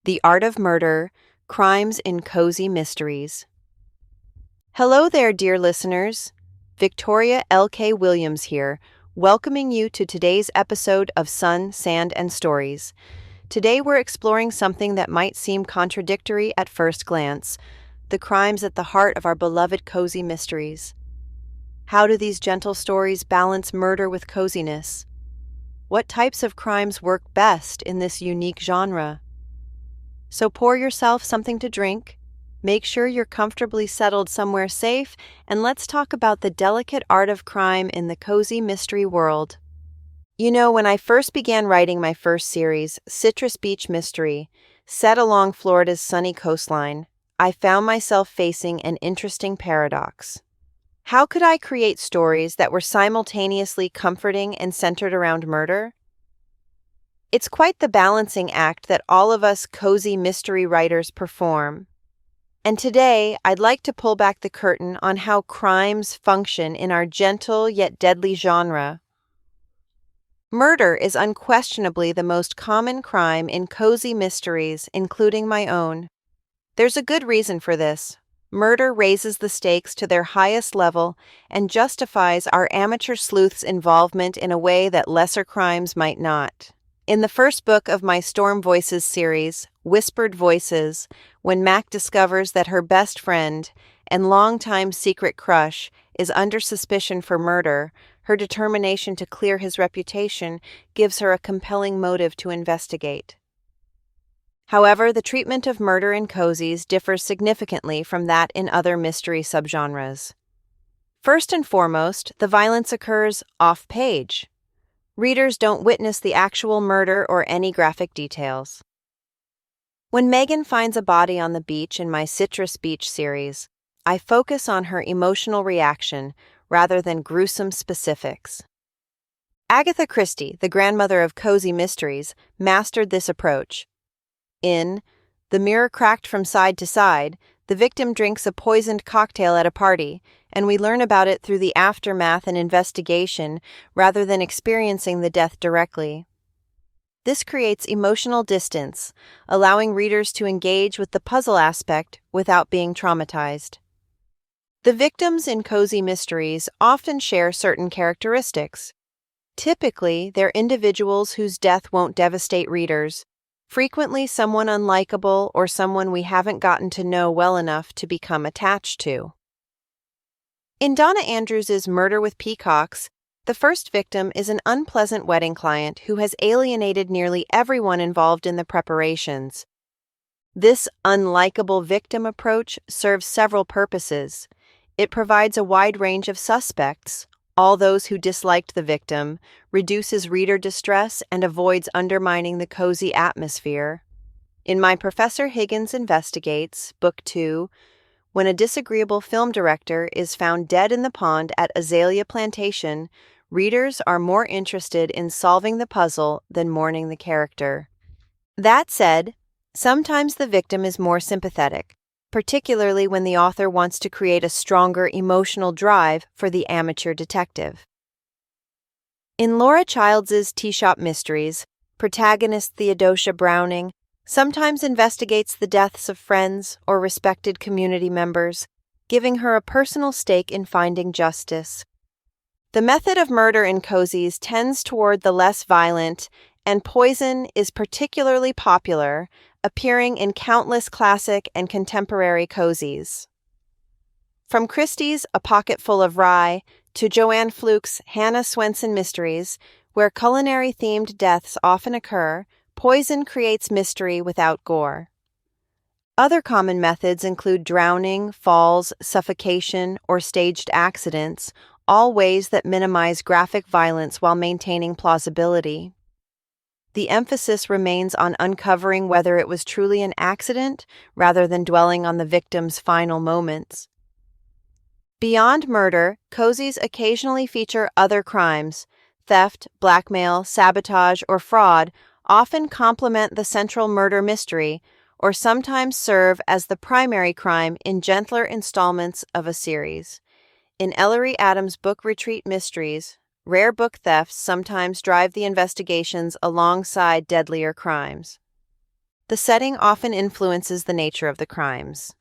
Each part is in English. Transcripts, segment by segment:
The Art of Murder, Crimes in Cozy Mysteries. Hello there, dear listeners. Victoria L.K. Williams here, welcoming you to today's episode of Sun, Sand, and Stories. Today we're exploring something that might seem contradictory at first glance, the crimes at the heart of our beloved cozy mysteries. How do these gentle stories balance murder with coziness? What types of crimes work best in this unique genre? So pour yourself something to drink, make sure you're comfortably settled somewhere safe, and let's talk about the delicate art of crime in the cozy mystery world. You know, when I first began writing my first series, Citrus Beach Mystery, set along Florida's sunny coastline, I found myself facing an interesting paradox. How could I create stories that were simultaneously comforting and centered around murder? It's quite the balancing act that all of us cozy mystery writers perform. And today, I'd like to pull back the curtain on how crimes function in our gentle yet deadly genre. Murder is unquestionably the most common crime in cozy mysteries, including my own. There's a good reason for this. Murder raises the stakes to their highest level and justifies our amateur sleuth's involvement in a way that lesser crimes might not. In the first book of my Storm Voices series, Whispered Voices, when Mac discovers that her best friend and longtime secret crush is under suspicion for murder, her determination to clear his reputation gives her a compelling motive to investigate. However, the treatment of murder in cozies differs significantly from that in other mystery subgenres. First and foremost, the violence occurs off-page. Readers don't witness the actual murder or any graphic details. When Megan finds a body on the beach in my Citrus Beach series, I focus on her emotional reaction rather than gruesome specifics. Agatha Christie, the grandmother of cozy mysteries, mastered this approach. In The Mirror Cracked from Side to Side, the victim drinks a poisoned cocktail at a party, and we learn about it through the aftermath and investigation rather than experiencing the death directly. This creates emotional distance, allowing readers to engage with the puzzle aspect without being traumatized. The victims in cozy mysteries often share certain characteristics. Typically, they're individuals whose death won't devastate readers, frequently someone unlikable or someone we haven't gotten to know well enough to become attached to. In Donna Andrews's Murder with Peacocks, the first victim is an unpleasant wedding client who has alienated nearly everyone involved in the preparations. This unlikable victim approach serves several purposes. It provides a wide range of suspects, all those who disliked the victim, reduces reader distress, and avoids undermining the cozy atmosphere. In my Professor Higgins Investigates, Book 2, when a disagreeable film director is found dead in the pond at Azalea Plantation, readers are more interested in solving the puzzle than mourning the character. That said, sometimes the victim is more sympathetic, particularly when the author wants to create a stronger emotional drive for the amateur detective. In Laura Childs's Tea Shop Mysteries, protagonist Theodosia Browning sometimes investigates the deaths of friends or respected community members, giving her a personal stake in finding justice. The method of murder in cozies tends toward the less violent, and poison is particularly popular, appearing in countless classic and contemporary cozies. From Christie's A Pocket Full of Rye to Joanne Fluke's Hannah Swenson Mysteries, where culinary-themed deaths often occur, poison creates mystery without gore. Other common methods include drowning, falls, suffocation, or staged accidents, all ways that minimize graphic violence while maintaining plausibility. The emphasis remains on uncovering whether it was truly an accident rather than dwelling on the victim's final moments. Beyond murder, cozies occasionally feature other crimes. Theft, blackmail, sabotage, or fraud often complement the central murder mystery, or sometimes serve as the primary crime in gentler installments of a series. In Ellery Adams' Book Retreat Mysteries, rare book thefts sometimes drive the investigations alongside deadlier crimes. the setting often influences the nature of the crimes.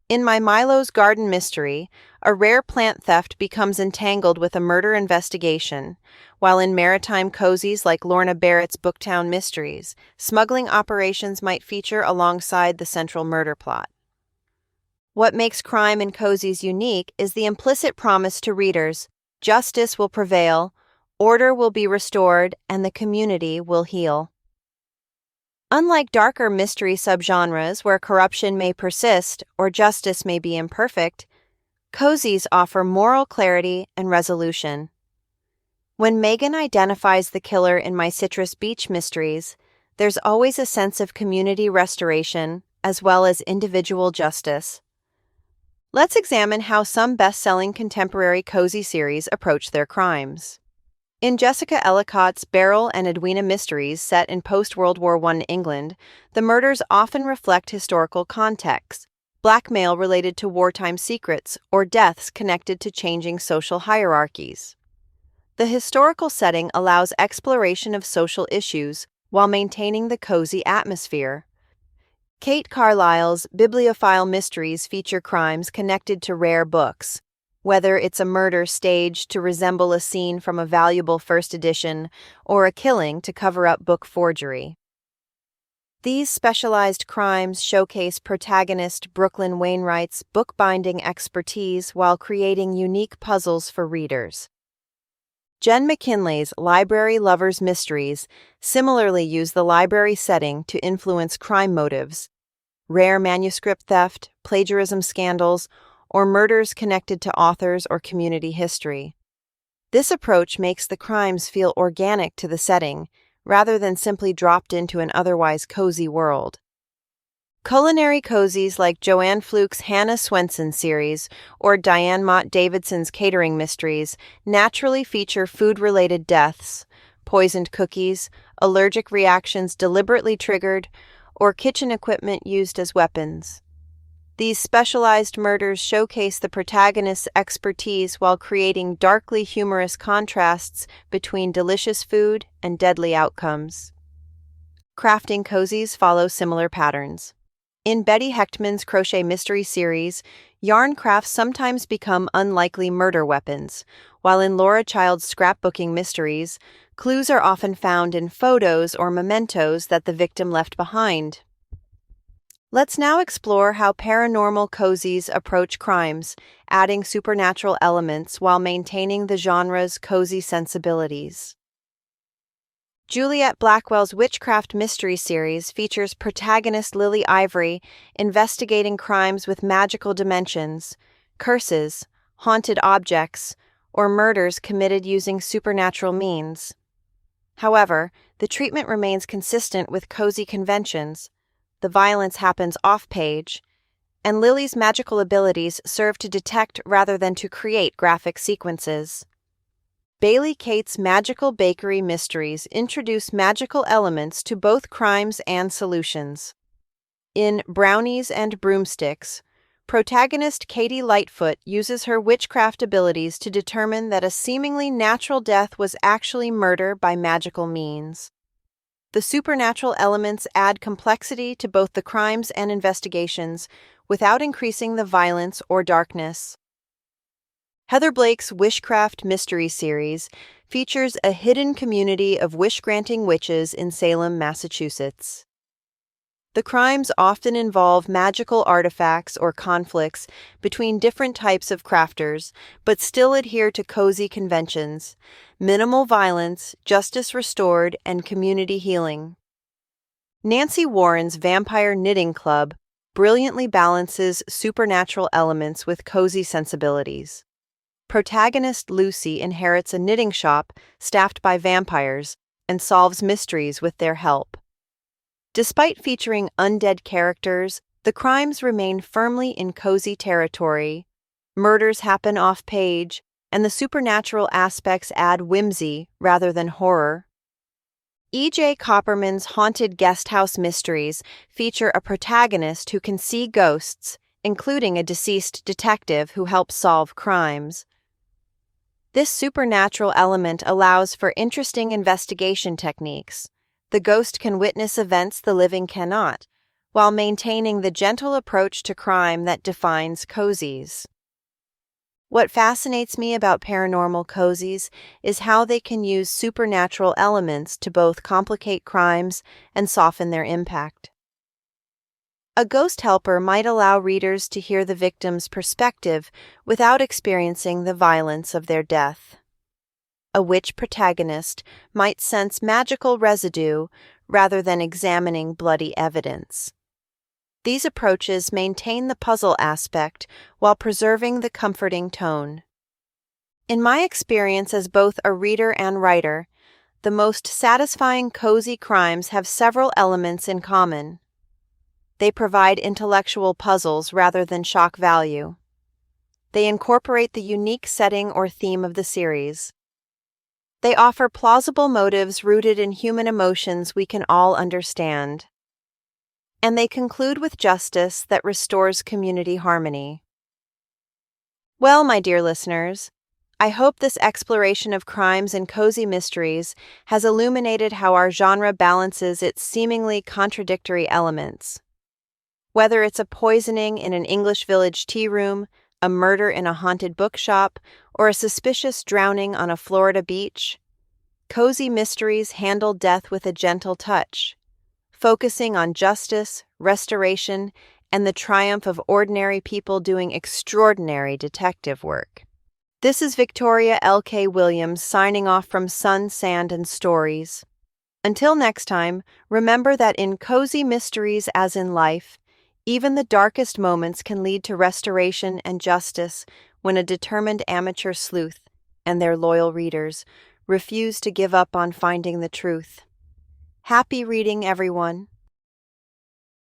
In my Milo's Garden mystery, a rare plant theft becomes entangled with a murder investigation, while in maritime cozies like Lorna Barrett's Booktown Mysteries, smuggling operations might feature alongside the central murder plot. What makes crime in cozies unique is the implicit promise to readers: justice will prevail, order will be restored, and the community will heal. Unlike darker mystery subgenres where corruption may persist or justice may be imperfect, cozies offer moral clarity and resolution. When Megan identifies the killer in my Citrus Beach mysteries, there's always a sense of community restoration as well as individual justice. Let's examine how some best-selling contemporary cozy series approach their crimes. In Jessica Ellicott's Beryl and Edwina mysteries set in post-World War I England, the murders often reflect historical context, blackmail related to wartime secrets, or deaths connected to changing social hierarchies. The historical setting allows exploration of social issues while maintaining the cozy atmosphere. Kate Carlisle's bibliophile mysteries feature crimes connected to rare books, whether it's a murder staged to resemble a scene from a valuable first edition or a killing to cover up book forgery. These specialized crimes showcase protagonist Brooklyn Wainwright's bookbinding expertise while creating unique puzzles for readers. Jen McKinley's Library Lovers Mysteries similarly use the library setting to influence crime motives, rare manuscript theft, plagiarism scandals, or murders connected to authors or community history. This approach makes the crimes feel organic to the setting, rather than simply dropped into an otherwise cozy world. Culinary cozies like Joanne Fluke's Hannah Swenson series or Diane Mott Davidson's Catering Mysteries naturally feature food-related deaths, poisoned cookies, allergic reactions deliberately triggered, or kitchen equipment used as weapons. These specialized murders showcase the protagonist's expertise while creating darkly humorous contrasts between delicious food and deadly outcomes. Crafting cozies follow similar patterns. In Betty Hechtman's crochet mystery series, yarn crafts sometimes become unlikely murder weapons, while in Laura Child's scrapbooking mysteries, clues are often found in photos or mementos that the victim left behind. Let's now explore how paranormal cozies approach crimes, adding supernatural elements while maintaining the genre's cozy sensibilities. Juliet Blackwell's Witchcraft Mystery series features protagonist Lily Ivory investigating crimes with magical dimensions, curses, haunted objects, or murders committed using supernatural means. However, the treatment remains consistent with cozy conventions. The violence happens off-page, and Lily's magical abilities serve to detect rather than to create graphic sequences. Bailey Kate's Magical Bakery Mysteries introduce magical elements to both crimes and solutions. In Brownies and Broomsticks, protagonist Katie Lightfoot uses her witchcraft abilities to determine that a seemingly natural death was actually murder by magical means. The supernatural elements add complexity to both the crimes and investigations without increasing the violence or darkness. Heather Blake's Wishcraft Mystery series features a hidden community of wish-granting witches in Salem, Massachusetts. The crimes often involve magical artifacts or conflicts between different types of crafters, but still adhere to cozy conventions: minimal violence, justice restored, and community healing. Nancy Warren's Vampire Knitting Club brilliantly balances supernatural elements with cozy sensibilities. Protagonist Lucy inherits a knitting shop staffed by vampires and solves mysteries with their help. Despite featuring undead characters, the crimes remain firmly in cozy territory. Murders happen off-page, and the supernatural aspects add whimsy rather than horror. E.J. Copperman's Haunted Guesthouse Mysteries feature a protagonist who can see ghosts, including a deceased detective who helps solve crimes. This supernatural element allows for interesting investigation techniques, The ghost can witness events the living cannot, while maintaining the gentle approach to crime that defines cozies. What fascinates me about paranormal cozies is how they can use supernatural elements to both complicate crimes and soften their impact. A ghost helper might allow readers to hear the victim's perspective without experiencing the violence of their death. A witch protagonist might sense magical residue rather than examining bloody evidence. These approaches maintain the puzzle aspect while preserving the comforting tone. In my experience as both a reader and writer, the most satisfying cozy crimes have several elements in common. They provide intellectual puzzles rather than shock value. They incorporate the unique setting or theme of the series. They offer plausible motives rooted in human emotions we can all understand. And they conclude with justice that restores community harmony. Well, my dear listeners, I hope this exploration of crimes and cozy mysteries has illuminated how our genre balances its seemingly contradictory elements. Whether it's a poisoning in an English village tea room, a murder in a haunted bookshop, or a suspicious drowning on a Florida beach, cozy mysteries handle death with a gentle touch, focusing on justice, restoration, and the triumph of ordinary people doing extraordinary detective work. This is Victoria L.K. Williams signing off from Sun, Sand, and Stories. Until next time, remember that in cozy mysteries as in life, even the darkest moments can lead to restoration and justice when a determined amateur sleuth and their loyal readers refuse to give up on finding the truth. Happy reading, everyone!